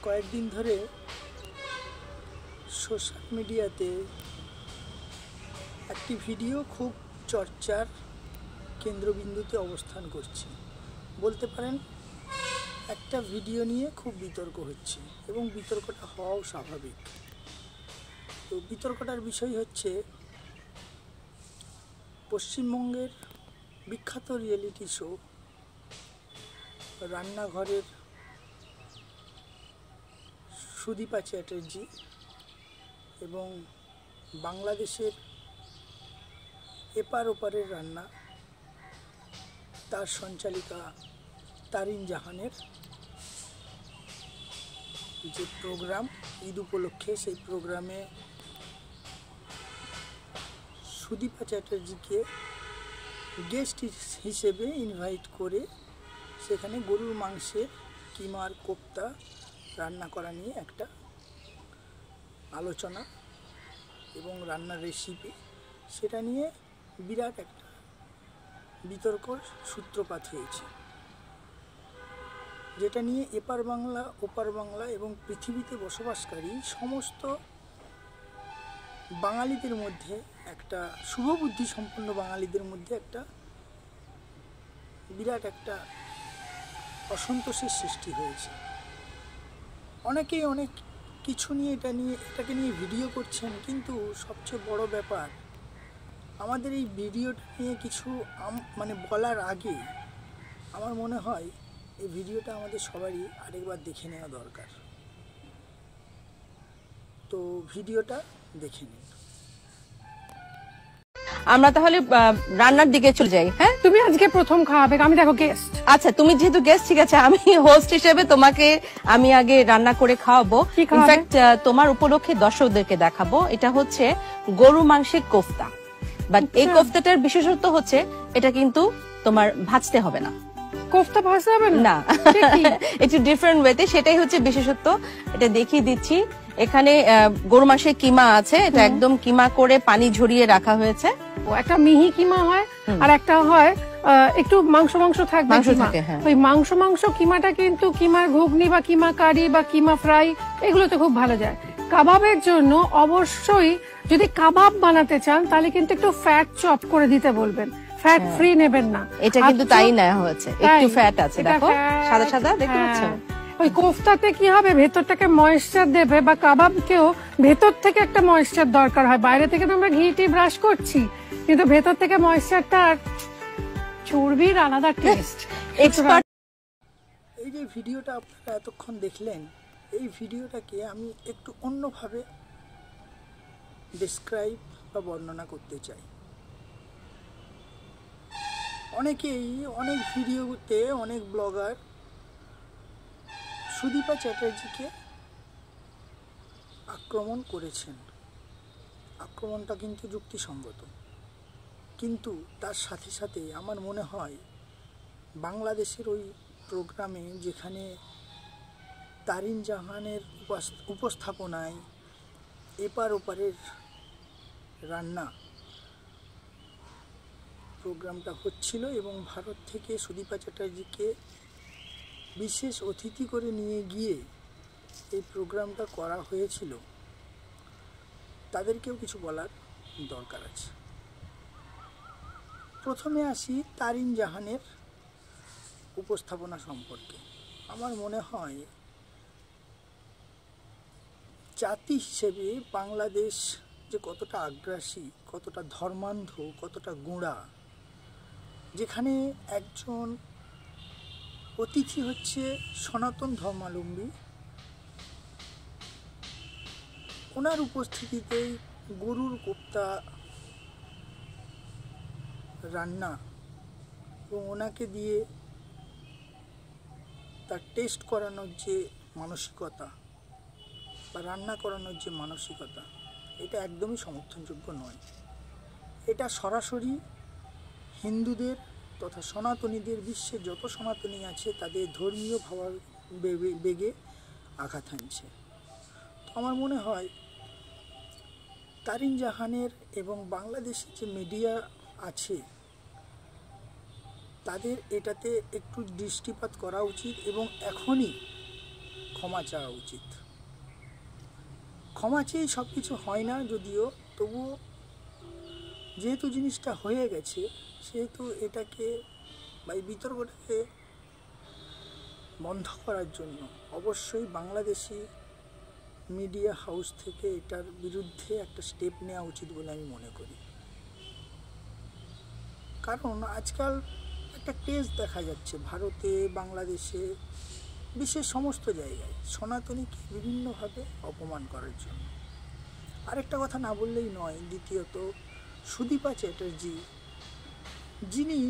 কয়েকদিন ধরে সোশ্যাল মিডিয়াতে একটি ভিডিও খুব চর্চার কেন্দ্রবিন্দুতে অবস্থান করছে। বলতে পারেন একটা ভিডিও নিয়ে খুব বিতর্ক হচ্ছে এবং বিতর্কটা হওয়াও স্বাভাবিক। তো বিতর্কটার বিষয় হচ্ছে পশ্চিমবঙ্গের বিখ্যাত রিয়েলিটি শো রান্নাঘরের সুদীপা চ্যাটার্জি এবং বাংলাদেশের এপার ওপারের রান্না তার সঞ্চালিকা তারিন জাহানের যে প্রোগ্রাম ঈদ উপলক্ষে, সেই প্রোগ্রামে সুদীপা চ্যাটার্জিকে গেস্ট হিসেবে ইনভাইট করে সেখানে গরুর মাংসের কিমার কোপ্তা রান্না করা নিয়ে একটা আলোচনা এবং রান্নার রেসিপি, সেটা নিয়ে বিরাট একটা বিতর্কর সূত্রপাত হয়েছে, যেটা নিয়ে এপার বাংলা ওপার বাংলা এবং পৃথিবীতে বসবাসকারী সমস্ত বাঙালিদের মধ্যে, একটা শুভবুদ্ধি সম্পন্ন বাঙালিদের মধ্যে একটা বিরাট একটা অসন্তোষের সৃষ্টি হয়েছে। অনেকেই অনেক কিছু নিয়ে এটাকে নিয়ে ভিডিও করছেন, কিন্তু সবচেয়ে বড় ব্যাপার আমাদের এই ভিডিওটা নিয়ে কিছু বলার আগে আমার মনে হয় এই ভিডিওটা আমাদের সবারই আরেকবার দেখে নেওয়া দরকার। তো ভিডিওটা দেখে নিন। আমরা তাহলে রান্নার দিকে চলে যাই। হ্যাঁ, তুমি আজকে প্রথম খাওয়াবে, আমি দেখো গেস্ট। আচ্ছা, তুমি যেহেতু গেস্ট, ঠিক আছে, আমি হোস্ট হিসেবে তোমাকে আমি আগে রান্না করে খাওয়াবো। ইনফ্যাক্ট তোমার উপলক্ষে দর্শকদেরকে দেখাবো। এটা হচ্ছে গরু মাংসের কোফতা, বাট এই কোফতাটার বিশেষত্ব হচ্ছে এটা কিন্তু তোমার ভাজতে হবে না। কোফতা ভাজতে হবে না, একটু ডিফারেন্ট ওয়েতে, সেটাই হচ্ছে বিশেষত্ব। এটা দেখিয়ে দিচ্ছি। এখানে গরু মাংসের কিমা আছে, এটা একদম কিমা করে পানি ঝরিয়ে রাখা হয়েছে। একটা মিহি কিমা হয় আর একটা হয় একটু মাংস থাকবে। ওই মাংস কিমাটা কিন্তু কিমার ঘুগনি বা কিমা কারি বা কিমা ফ্রাই এগুলোতে খুব ভালো যায়। কাবাবের জন্য অবশ্যই যদি কাবাব বানাতে চান তাহলে কিন্তু একটু ফ্যাট চপ করে দিতে বলবেন, ফ্যাট ফ্রি নেবেন না। এটা কিন্তু তাই নেওয়া হয়েছে, একটু ফ্যাট আছে, দেখো সাদা সাদা দেখতে পাচ্ছ। ওই কোফতাতে কি হবে, ভেতরটাকে ময়েশ্চার দেবে, বা কাবাবকেও ভেতর থেকে একটা ময়েশ্চার দরকার হয়। বাইরে থেকে তো আমরা ঘি ব্রাশ করছি, কিন্তু ভেতর থেকে ময়েশ্চারটা, চর্বির আলাদা টেস্ট। এই যে ভিডিওটা আপনারা এতক্ষণ দেখলেন, এই ভিডিওটাকে আমি একটু অন্যভাবে ডেসক্রাইব বা বর্ণনা করতে চাই। অনেকেই অনেক ভিডিওতে অনেক ব্লগার সুদীপা চ্যাটার্জিকে আক্রমণ করেছেন। আক্রমণটা কিন্তু যুক্তিসঙ্গত, কিন্তু তার সাথে সাথে আমার মনে হয় বাংলাদেশের ওই প্রোগ্রামে, যেখানে তারিন জাহানের উপস্থাপনায় এপার ওপারের রান্না প্রোগ্রামটা হচ্ছিল এবং ভারত থেকে সুদীপা চ্যাটার্জিকে বিশেষ অতিথি করে নিয়ে গিয়ে এই প্রোগ্রামটা করা হয়েছিল, তাদেরকেও কিছু বলার দরকার আছে। প্রথমে আসি তারিন জাহানের উপস্থাপনা সম্পর্কে। আমার মনে হয় জাতি হিসেবে বাংলাদেশ যে কতটা আগ্রাসী, কতটা ধর্মান্ধ, কতটা গোঁড়া, যেখানে একজন অতিথি হচ্ছে সনাতন ধর্মাবলম্বী, ওনার উপস্থিতিতেই গরুর কোপ্তা রান্না এবং ওনাকে দিয়ে তার টেস্ট করানোর যে মানসিকতা বা রান্না করানোর যে মানসিকতা, এটা একদমই সমর্থনযোগ্য নয়। এটা সরাসরি হিন্দুদের তথা সনাতনীদের, বিশ্বের যত সনাতনী আছে তাদের ধর্মীয় ভাবাবেগে আঘাত হানছে। তো আমার মনে হয় তারিন জাহানের এবং বাংলাদেশের যে মিডিয়া আছে তাদের এটাতে একটু দৃষ্টিপাত করা উচিত এবং এখনই ক্ষমা চাওয়া উচিত। ক্ষমা চেয়েই সব কিছু হয় না যদিও, তবুও যেহেতু জিনিসটা হয়ে গেছে সেহেতু এটাকে বা এই বিতর্কটাকে বন্ধ করার জন্য অবশ্যই বাংলাদেশি মিডিয়া হাউস থেকে এটার বিরুদ্ধে একটা স্টেপ নেওয়া উচিত বলে আমি মনে করি। কারণ আজকাল একটা ক্রেজ দেখা যাচ্ছে ভারতে, বাংলাদেশে, বিশ্বের সমস্ত জায়গায় সনাতনীকে বিভিন্নভাবে অপমান করার জন্য। আরেকটা কথা না বললেই নয়, দ্বিতীয়ত সুদীপা চ্যাটার্জি, যিনি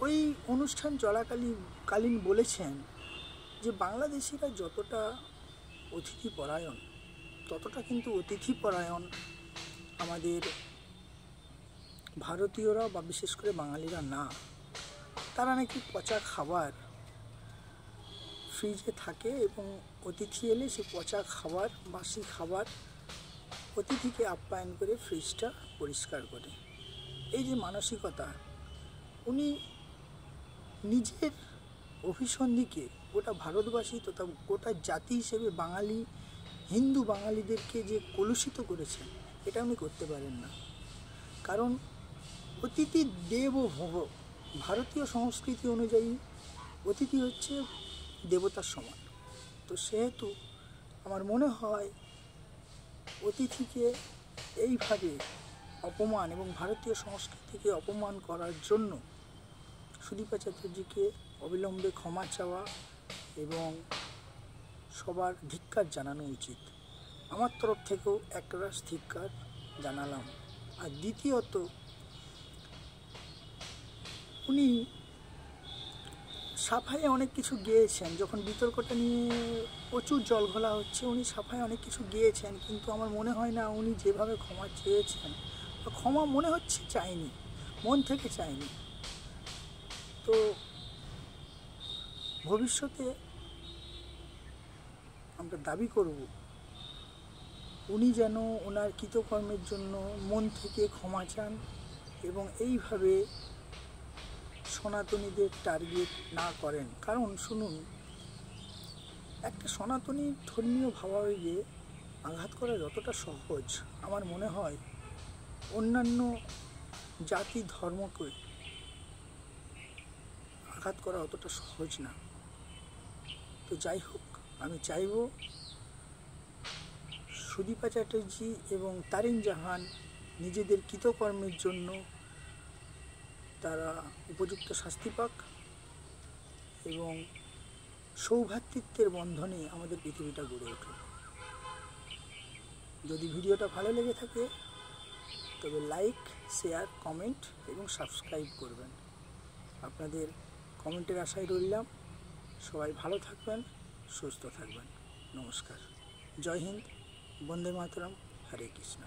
ওই অনুষ্ঠান চলাকালীন বলেছেন যে বাংলাদেশিরা যতটা অতিথিপরায়ণ ততটা কিন্তু অতিথিপরায়ণ আমাদের ভারতীয়রা বা বিশেষ করে বাঙালিরা না। তারা নাকি পচা খাবার ফ্রিজে থাকে এবং অতিথি এলে সে পচা খাবার, বাসি খাবার অতিথিকে আপ্যায়ন করে ফ্রিজটা পরিষ্কার করে। এই যে মানসিকতা, উনি নিজের অভিসন্ধিকে গোটা ভারতবাসী তথা গোটা জাতি হিসেবে বাঙালি, হিন্দু বাঙালিদেরকে যে কলুষিত করেছেন, এটা উনি করতে পারেন না। কারণ অতিথি দেবো ভব, ভারতীয় সংস্কৃতি অনুযায়ী অতিথি হচ্ছে দেবতার সমান। তো সেহেতু আমার মনে হয় অতিথিকে এইভাবে অপমান এবং ভারতীয় সংস্কৃতিকে অপমান করার জন্য সুদীপা চ্যাটার্জিকে অবিলম্বে ক্ষমা চাওয়া এবং সবার ধিক্কার জানানো উচিত। আমার তরফ থেকেও একরাশ ধিক্কার জানালাম। আর দ্বিতীয়ত, উনি সাফাইয়ে অনেক কিছু গেয়েছেন। যখন বিতর্কটা নিয়ে প্রচুর জল ঘোলা হচ্ছে, উনি সাফাইয়ে অনেক কিছু গেয়েছেন, কিন্তু আমার মনে হয় না উনি যেভাবে ক্ষমা চেয়েছেন, ক্ষমা মনে হচ্ছে চায়নি, মন থেকে চায়নি। তো ভবিষ্যতে আমরা দাবি করব উনি যেন ওনার কৃতকর্মের জন্য মন থেকে ক্ষমা চান এবং এইভাবে সনাতনীদের টার্গেট না করেন। কারণ শুনুন, একটা সনাতনী ধর্মীয় ভাবাবেগে আঘাত করা যতটা সহজ, আমার মনে হয় অন্যান্য জাতি ধর্মকে আঘাত করা অতটা সহজ না। তো যাই হোক, আমি চাইব সুদীপা চ্যাটার্জি এবং তারিন জাহান নিজেদের কৃতকর্মের জন্য তারা উপযুক্ত শাস্তি পাক এবং সৌভ্রাতৃত্বের বন্ধনে আমাদের পৃথিবীটা গড়ে উঠুক। যদি ভিডিওটা ভালো লেগে থাকে তবে লাইক, শেয়ার, কমেন্ট এবং সাবস্ক্রাইব করবেন। আপনাদের কমেন্টের আশায় রইলাম। সবাই ভালো থাকবেন, সুস্থ থাকবেন। নমস্কার। জয় হিন্দ, বন্দে মাতরম, হরে কৃষ্ণ।